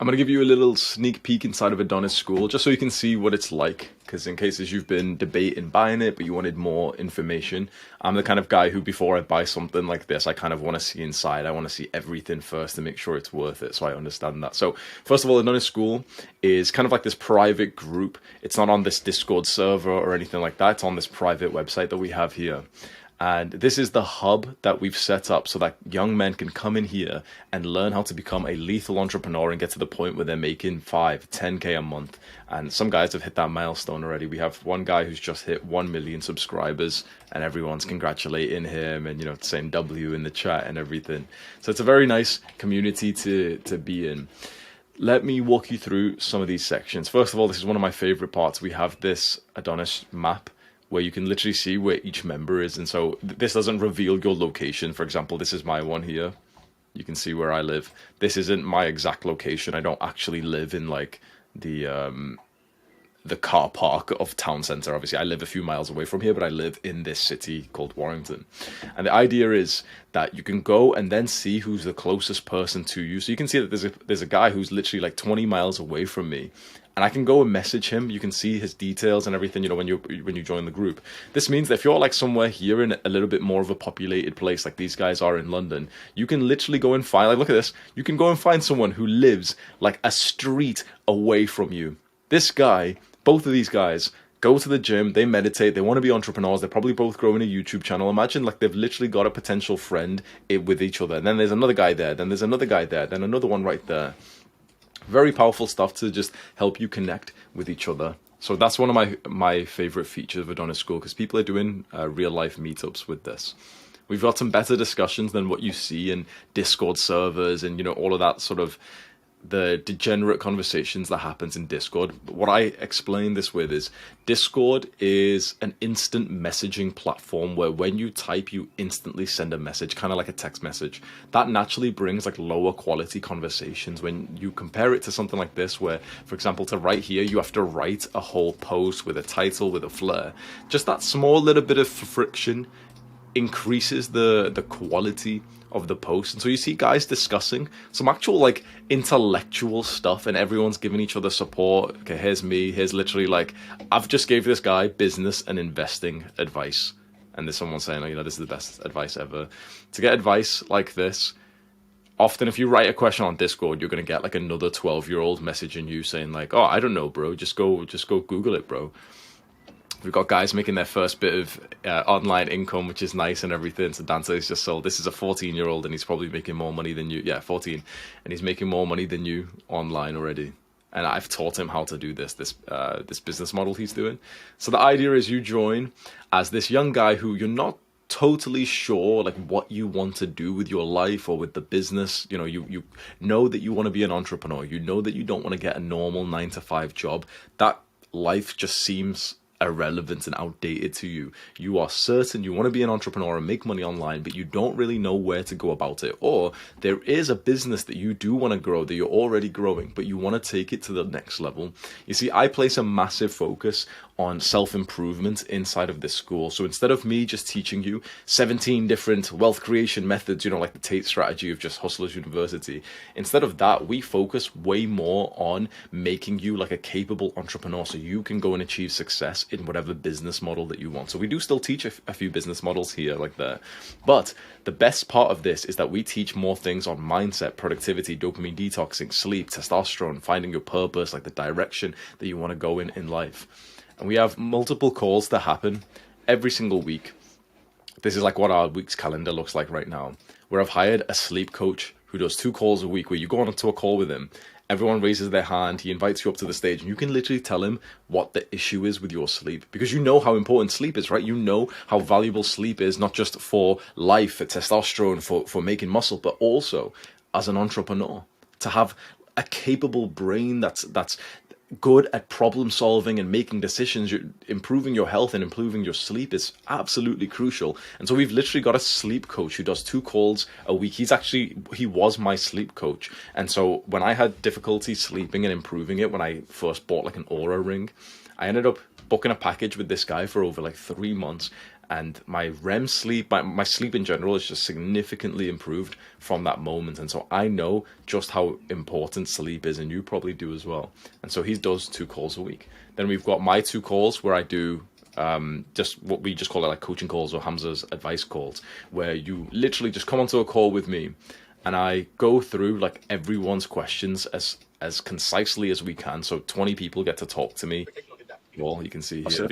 I'm going to give you a little sneak peek inside of Adonis School, just so you can see what it's like. Because in cases you've been debating buying it, but you wanted more information, I'm the kind of guy who, before I buy something like this, I kind of want to see inside. I want to see everything first to make sure it's worth it, so I understand that. So, first of all, Adonis School is kind of like this private group. It's not on this Discord server or anything like that. It's on this private website that we have here. And this is the hub that we've set up so that young men can come in here and learn how to become a lethal entrepreneur and get to the point where they're making 10K a month. And some guys have hit that milestone already. We have one guy who's just hit 1 million subscribers and everyone's congratulating him and, saying W in the chat and everything. So it's a very nice community to be in. Let me walk you through some of these sections. First of all, this is one of my favorite parts. We have this Adonis map where you can literally see where each member is. And so this doesn't reveal your location. For example, this is my one here. You can see where I live. This isn't my exact location. I don't actually live in like the car park of town center. Obviously, I live a few miles away from here, but I live in this city called Warrington. And the idea is that you can go and then see who's the closest person to you. So you can see that there's a guy who's literally like 20 miles away from me. And I can go and message him. You can see his details and everything, when you join the group. This means that if you're like somewhere here in a little bit more of a populated place, like these guys are in London, you can literally go and find, like, look at this. You can go and find someone who lives like a street away from you. This guy, both of these guys, go to the gym, they meditate, they want to be entrepreneurs, they're probably both growing a YouTube channel. Imagine like they've literally got a potential friend with each other. And then there's another guy there, then there's another guy there, then another one right there. Very powerful stuff to just help you connect with each other. So that's one of my favorite features of Adonis School, because people are doing real life meetups with this. We've got some better discussions than what you see in Discord servers and all of that sort of the degenerate conversations that happens in Discord. But what I explain this with is Discord is an instant messaging platform where when you type, you instantly send a message, kind of like a text message. That naturally brings like lower quality conversations. When you compare it to something like this, where, for example, to write here, you have to write a whole post with a title, with a flair. Just that small little bit of friction increases the quality of the post. And so you see guys discussing some actual like intellectual stuff and everyone's giving each other support. Okay, here's me, here's literally like, I've just gave this guy business and investing advice. And there's someone saying, this is the best advice ever. To get advice like this, often if you write a question on Discord, you're going to get like another 12-year-old messaging you saying like, oh, I don't know, bro, just go Google it, bro. We've got guys making their first bit of online income, which is nice and everything. So Dante is just sold. This is a 14-year-old and he's probably making more money than you. Yeah, 14. And he's making more money than you online already. And I've taught him how to do this business model he's doing. So the idea is you join as this young guy who you're not totally sure like what you want to do with your life or with the business. You know that you want to be an entrepreneur. You know that you don't want to get a normal 9-to-5 job. That life just seems irrelevant and outdated to you. You are certain you want to be an entrepreneur and make money online, but you don't really know where to go about it. Or there is a business that you do want to grow, that you're already growing, but you want to take it to the next level. You see, I place a massive focus on self-improvement inside of this school. So instead of me just teaching you 17 different wealth creation methods, like the Tate strategy of just Hustlers University, instead of that, we focus way more on making you like a capable entrepreneur so you can go and achieve success in whatever business model that you want. So we do still teach a few business models here like that. But the best part of this is that we teach more things on mindset, productivity, dopamine detoxing, sleep, testosterone, finding your purpose, like the direction that you want to go in life. And we have multiple calls that happen every single week. This is like what our week's calendar looks like right now, where I've hired a sleep coach who does 2 calls a week, where you go on to a call with him. Everyone raises their hand. He invites you up to the stage and you can literally tell him what the issue is with your sleep, because you know how important sleep is, right? You know how valuable sleep is, not just for life, for testosterone, for making muscle, but also as an entrepreneur, to have a capable brain that's good at problem solving and making decisions. Improving your health and improving your sleep is absolutely crucial. And so we've literally got a sleep coach who does 2 calls a week. He was my sleep coach. And so when I had difficulty sleeping and improving it, when I first bought like an Aura ring, I ended up booking a package with this guy for over like 3 months. and my REM sleep, my sleep in general is just significantly improved from that moment. And so I know just how important sleep is, and you probably do as well. And so he does 2 calls a week. Then we've got my 2 calls where I do just what we just call it like coaching calls or Hamzas advice calls, where you literally just come onto a call with me and I go through like everyone's questions as concisely as we can. So 20 people get to talk to me. Well, you can see here.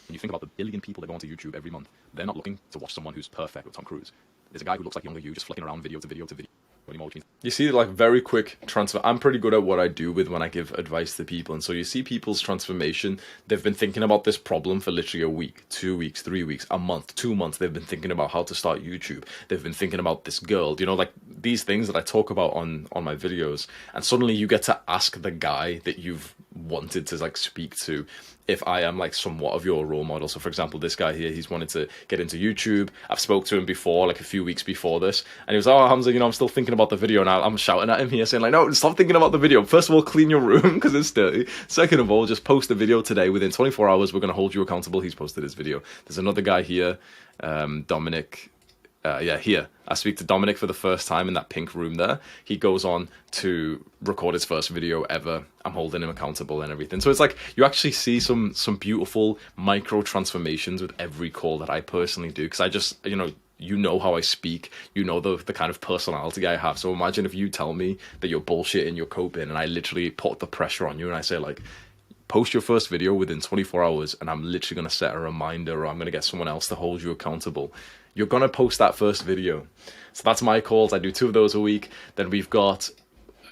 When you think about the billion people that go onto YouTube every month, they're not looking to watch someone who's perfect with Tom Cruise. There's a guy who looks like younger you just flicking around video to video to video anymore, which means you see like very quick transfer. I'm pretty good at what I do with when I give advice to people. And so you see people's transformation. They've been thinking about this problem for literally a week, 2 weeks, 3 weeks, a month, 2 months. They've been thinking about how to start YouTube. They've been thinking about this girl, you know, like these things that I talk about on my videos. And suddenly you get to ask the guy that you've wanted to like speak to if I am like somewhat of your role model. So for example, this guy here, he's wanted to get into YouTube. I've spoke to him before, like a few weeks before this, and he was, oh, Hamza, you know, I'm still thinking about the video. Now I'm shouting at him here saying like, no, stop thinking about the video. First of all, clean your room because it's dirty. Second of all, just post the video today. Within 24 hours, we're going to hold you accountable. He's posted his video. There's another guy here, Dominic. Here. I speak to Dominic for the first time in that pink room there. He goes on to record his first video ever. I'm holding him accountable and everything. So it's like you actually see some beautiful micro transformations with every call that I personally do, because I just, you know how I speak, you know the kind of personality I have. So imagine if you tell me that you're bullshitting, you're coping, and I literally put the pressure on you and I say like, post your first video within 24 hours and I'm literally going to set a reminder, or I'm going to get someone else to hold you accountable. You're going to post that first video. So that's my calls. I do 2 of those a week. Then we've got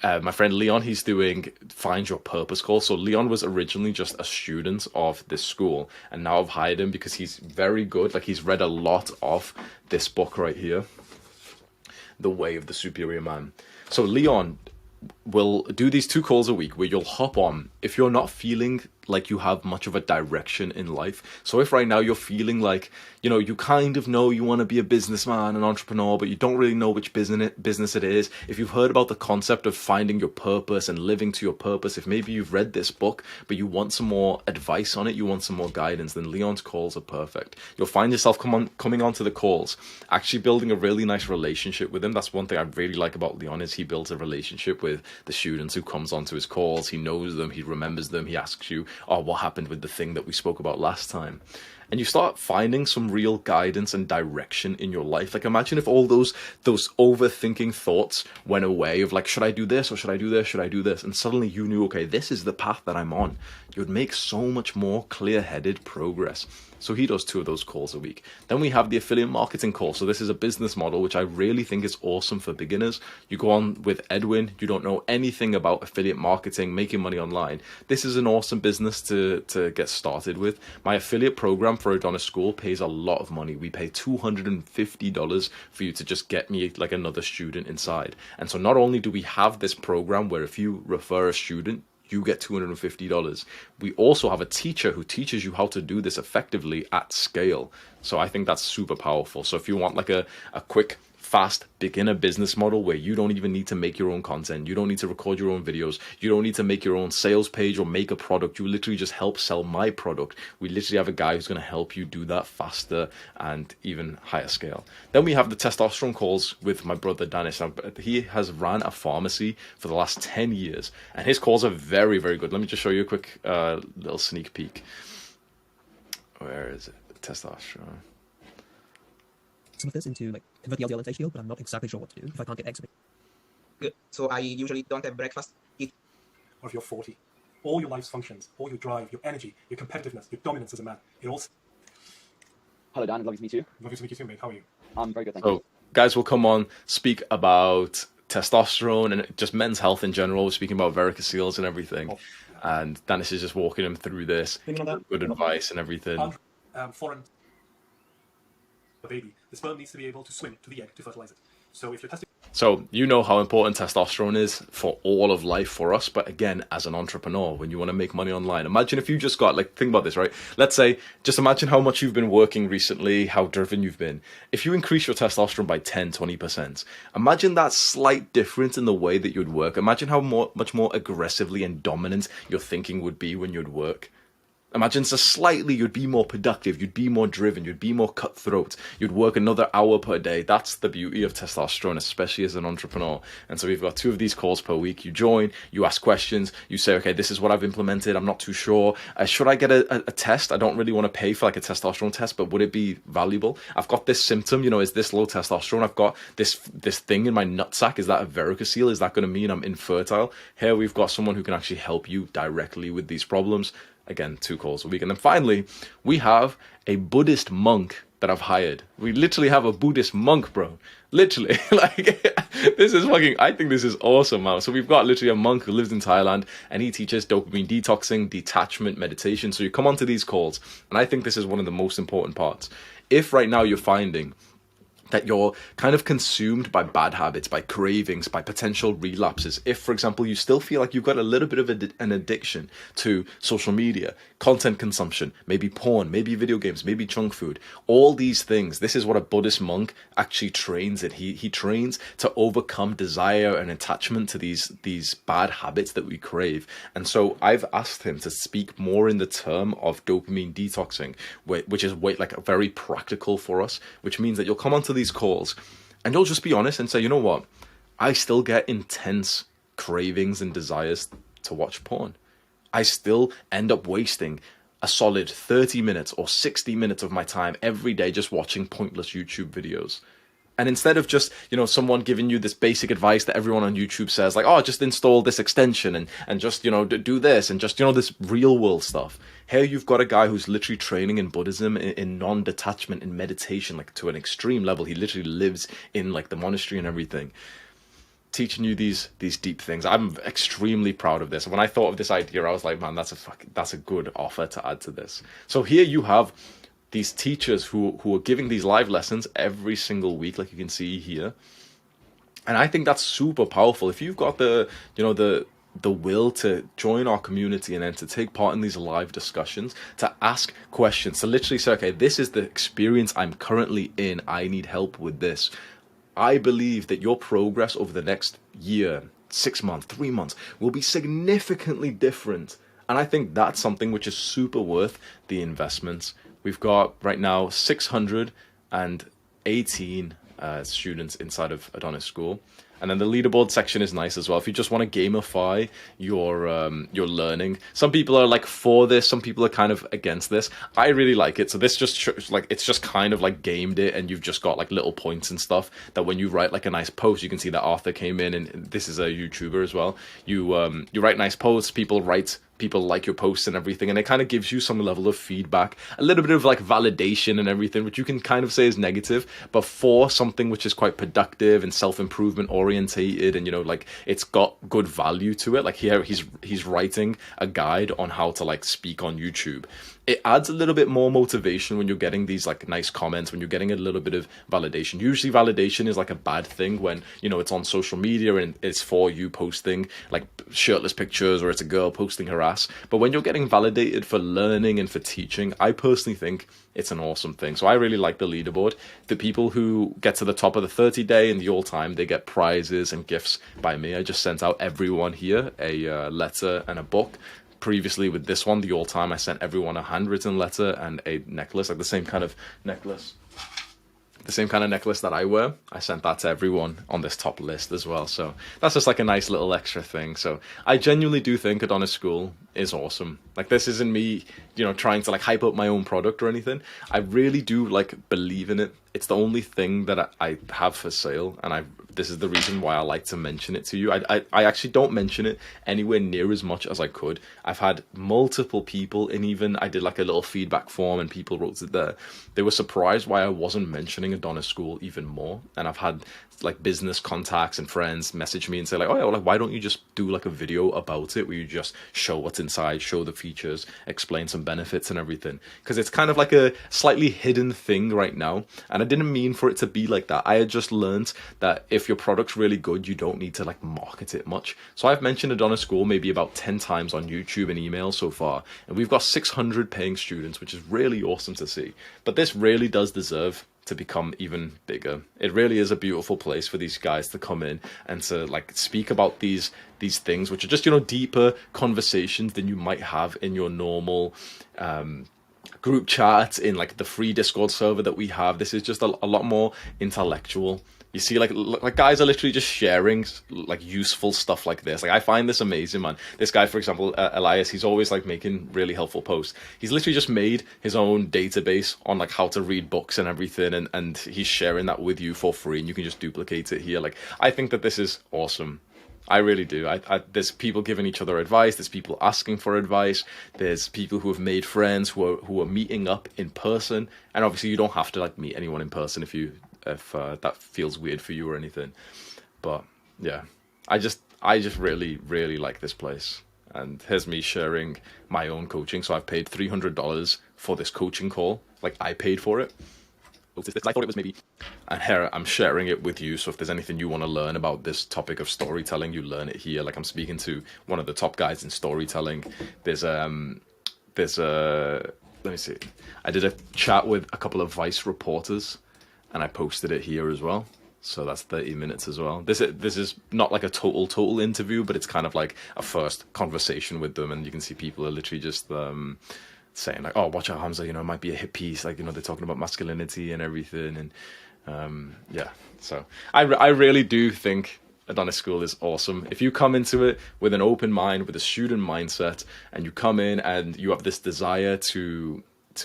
my friend Leon. He's doing Find Your Purpose calls. So Leon was originally just a student of this school, and now I've hired him because he's very good. Like, he's read a lot of this book right here, The Way of the Superior Man. So Leon will do these 2 calls a week where you'll hop on if you're not feeling like you have much of a direction in life. So if right now you're feeling like, you kind of know you want to be a businessman, an entrepreneur, but you don't really know which business it is. If you've heard about the concept of finding your purpose and living to your purpose, if maybe you've read this book, but you want some more advice on it, you want some more guidance, then Leon's calls are perfect. You'll find yourself coming onto the calls, actually building a really nice relationship with him. That's one thing I really like about Leon, is he builds a relationship with the students who comes onto his calls. He knows them, he remembers them, he asks you, oh, what happened with the thing that we spoke about last time? And you start finding some real guidance and direction in your life. Like, imagine if all those overthinking thoughts went away of like, should I do this or should I do this? Should I do this? And suddenly you knew, okay, this is the path that I'm on. You would make so much more clear-headed progress. So he does 2 of those calls a week. Then we have the affiliate marketing call. So this is a business model which I really think is awesome for beginners. You go on with Edwin, you don't know anything about affiliate marketing, making money online. This is an awesome business to get started with. My affiliate program for Adonis School pays a lot of money. We pay $250 for you to just get me like another student inside. And so not only do we have this program where if you refer a student, you get $250. We also have a teacher who teaches you how to do this effectively at scale. So I think that's super powerful. So if you want like a quick, fast beginner business model where you don't even need to make your own content, you don't need to record your own videos, you don't need to make your own sales page or make a product, you literally just help sell my product. We literally have a guy who's going to help you do that faster and even higher scale. Then we have the testosterone calls with my brother Adonis. He has ran a pharmacy for the last 10 years and his calls are very, very good. Let me just show you a quick little sneak peek. Where is it? Testosterone. Some of this into like convert the LDL into HDL, but I'm not exactly sure what to do if I can't get eggs. Good. So I usually don't have breakfast. Or if you're 40, all your life's functions, all your drive, your energy, your competitiveness, your dominance as a man, it all... hello Dan, lovely to meet you. Lovely to meet you too, mate. How are you? I'm very good, thank you. So guys will come on, speak about testosterone and just men's health in general, speaking about varicocele and everything. And Dennis is just walking him through this, good advice and everything. Foreign the baby, the sperm needs to be able to swim to the egg to fertilize it. So if you're testing... So you know how important testosterone is for all of life for us, but again, as an entrepreneur, when you want to make money online, imagine if you just got, like, think about this, right? Let's say, just imagine how much you've been working recently, how driven you've been. If you increase your testosterone by 10, 20%, imagine that slight difference in the way that you'd work. Imagine how much more aggressively and dominant your thinking would be when you'd work. Imagine just slightly, you'd be more productive, you'd be more driven, you'd be more cutthroat, you'd work another hour per day. That's the beauty of testosterone, especially as an entrepreneur. And so we've got 2 of these calls per week. You join, you ask questions, you say, okay, this is what I've implemented, I'm not too sure. Should I get a test? I don't really want to pay for like a testosterone test, but would it be valuable? I've got this symptom, you know, is this low testosterone? I've got this thing in my nutsack. Is that a varicocele? Is that going to mean I'm infertile? Here we've got someone who can actually help you directly with these problems. Again, 2 calls a week. And then finally, we have a Buddhist monk that I've hired. We literally have a Buddhist monk, bro. Literally. Like, this is fucking, I think this is awesome, man. So we've got literally a monk who lives in Thailand, and he teaches dopamine detoxing, detachment, meditation. So you come onto these calls, and I think this is one of the most important parts. If right now you're finding that you're kind of consumed by bad habits, by cravings, by potential relapses. If, for example, you still feel like you've got a little bit of an addiction to social media, content consumption, maybe porn, maybe video games, maybe junk food, all these things, this is what a Buddhist monk actually trains in. He trains to overcome desire and attachment to these bad habits that we crave. And so I've asked him to speak more in the term of dopamine detoxing, which is like very practical for us, which means that you'll come onto these calls and you'll just be honest and say, you know what, I still get intense cravings and desires to watch porn. I still end up wasting a solid 30 minutes or 60 minutes of my time every day just watching pointless YouTube videos. And instead of just, you know, someone giving you this basic advice that everyone on YouTube says, like, oh, just install this extension and just, you know, do this and just, you know, this real world stuff. Here you've got a guy who's literally training in Buddhism, in non-detachment, in meditation, like to an extreme level. He literally lives in like the monastery and everything, teaching you these deep things. I'm extremely proud of this. When I thought of this idea, I was like, man, that's a good offer to add to this. So here you have these teachers who are giving these live lessons every single week, like you can see here. And I think that's super powerful. If you've got the will to join our community and then to take part in these live discussions, to ask questions, to literally say, okay, this is the experience I'm currently in, I need help with this. I believe that your progress over the next year, 6 months, 3 months, will be significantly different. And I think that's something which is super worth the investments. We've got right now 618 students inside of Adonis School. And then the leaderboard section is nice as well. If you just want to gamify your learning, some people are like for this, some people are kind of against this. I really like it. So this just shows, like, it's just kind of like gamed it, and you've just got like little points and stuff that when you write like a nice post, you can see that Arthur came in, and this is a YouTuber as well. You write nice posts, people like your posts and everything, and it kind of gives you some level of feedback, a little bit of like validation and everything, which you can kind of say is negative, but for something which is quite productive and self-improvement orientated, and you know, like it's got good value to it. Like here he's writing a guide on how to like speak on YouTube. It adds a little bit more motivation when you're getting these like nice comments, when you're getting a little bit of validation. Usually validation is like a bad thing when, you know, it's on social media and it's for you posting like shirtless pictures, or it's a girl posting her ass. But when you're getting validated for learning and for teaching, I personally think it's an awesome thing. So I really like the leaderboard. The people who get to the top of the 30-day and the all-time, they get prizes and gifts by me. I just sent out everyone here a letter and a book. Previously with this one, the all-time, I sent everyone a handwritten letter and a necklace, like the same kind of necklace that I wear. I sent that to everyone on this top list as well. So that's just like a nice little extra thing. So I genuinely do think Adonis School is awesome. Like, this isn't me, you know, trying to like hype up my own product or anything. I really do like believe in it. It's the only thing that I have for sale, and this is the reason why I like to mention it to you. I actually don't mention it anywhere near as much as I could. I've had multiple people, and even I did like a little feedback form and people wrote it there. They were surprised why I wasn't mentioning Adonis School even more. And I've had like business contacts and friends message me and say like, oh yeah, well, like, why don't you just do like a video about it where you just show what's inside, show the features, explain some benefits and everything? Because it's kind of like a slightly hidden thing right now, and I didn't mean for it to be like that. I had just learned that if your product's really good, you don't need to like market it much. So I've mentioned Adonis School maybe about 10 times on YouTube and email so far, and we've got 600 paying students, which is really awesome to see. But this really does deserve to become even bigger. It really is a beautiful place for these guys to come in and to like speak about these things, which are just, you know, deeper conversations than you might have in your normal group chats in like the free Discord server that we have. This is just a lot more intellectual. You see, like guys are literally just sharing like useful stuff like this. Like I find this amazing, man. This guy, for example, Elias, he's always like making really helpful posts. He's literally just made his own database on like how to read books and everything, and he's sharing that with you for free, and you can just duplicate it here. Like I think that this is awesome. I really do. There's people giving each other advice. There's people asking for advice. There's people who have made friends who are meeting up in person. And obviously, you don't have to like meet anyone in person if that feels weird for you or anything. But yeah, I just really, really like this place. And here's me sharing my own coaching. So I've paid $300 for this coaching call. Like I paid for it. I thought it was maybe. And here I'm sharing it with you. So if there's anything you want to learn about this topic of storytelling, you learn it here. Like I'm speaking to one of the top guys in storytelling. There's let me see. I did a chat with a couple of Vice reporters, and I posted it here as well. So that's 30 minutes as well. This is not like a total interview, but it's kind of like a first conversation with them, and you can see people are literally just saying like, oh, watch out, Hamza, you know, it might be a hit piece. Like, you know, they're talking about masculinity and everything. And yeah, so I really do think Adonis School is awesome. If you come into it with an open mind, with a student mindset, and you come in and you have this desire to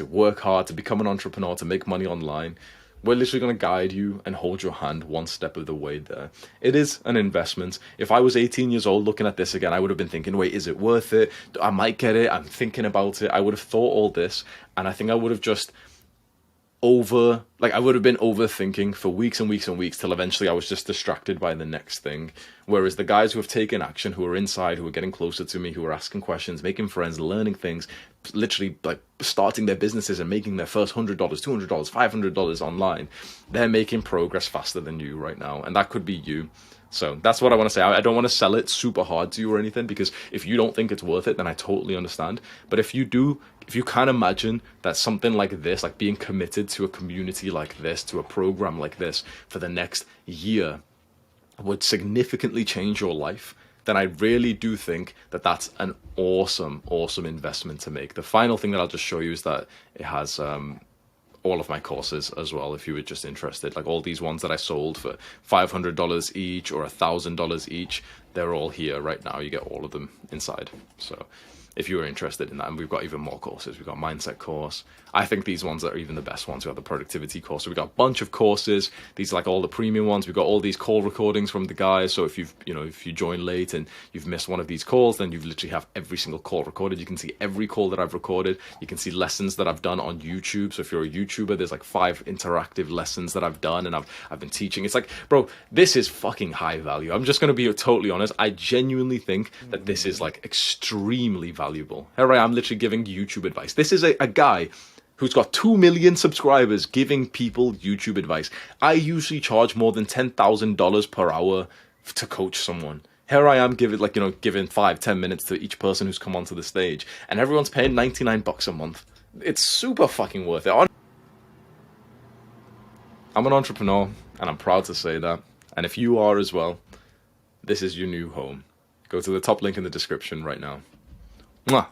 work hard, to become an entrepreneur, to make money online, we're literally going to guide you and hold your hand one step of the way there. It is an investment. If I was 18 years old looking at this again, I would have been thinking, wait, is it worth it? I might get it. I'm thinking about it. I would have thought all this, and I think I would have just I would have been overthinking for weeks and weeks and weeks till eventually I was just distracted by the next thing. Whereas the guys who have taken action, who are inside, who are getting closer to me, who are asking questions, making friends, learning things, literally like starting their businesses and making their first $100, $200, $500 online, they're making progress faster than you right now. And that could be you. So that's what I want to say. I don't want to sell it super hard to you or anything, because if you don't think it's worth it, then I totally understand. But if you do, if you can imagine that something like this, like being committed to a community like this, to a program like this for the next year would significantly change your life, then I really do think that that's an awesome, awesome investment to make. The final thing that I'll just show you is that it has all of my courses as well, if you were just interested. Like all these ones that I sold for $500 each or $1,000 each, they're all here right now. You get all of them inside. So if you were interested in that, and we've got even more courses. We've got mindset course. I think these ones are even the best ones. We've got the productivity course. So we've got a bunch of courses. These are like all the premium ones. We've got all these call recordings from the guys. So if if you join late and you've missed one of these calls, then you've literally have every single call recorded. You can see every call that I've recorded. You can see lessons that I've done on YouTube. So if you're a YouTuber, there's like 5 interactive lessons that I've done, and I've been teaching. It's like, bro, this is fucking high value. I'm just going to be totally honest. I genuinely think that this is like extremely valuable. Here I am literally giving YouTube advice. This is a guy who's got 2 million subscribers giving people YouTube advice. I usually charge more than $10,000 per hour to coach someone. Here I am giving 5-10 minutes to each person who's come onto the stage, and everyone's paying $99 a month. It's super fucking worth it. I'm an entrepreneur, and I'm proud to say that. And if you are as well, this is your new home. Go to the top link in the description right now. Mwah.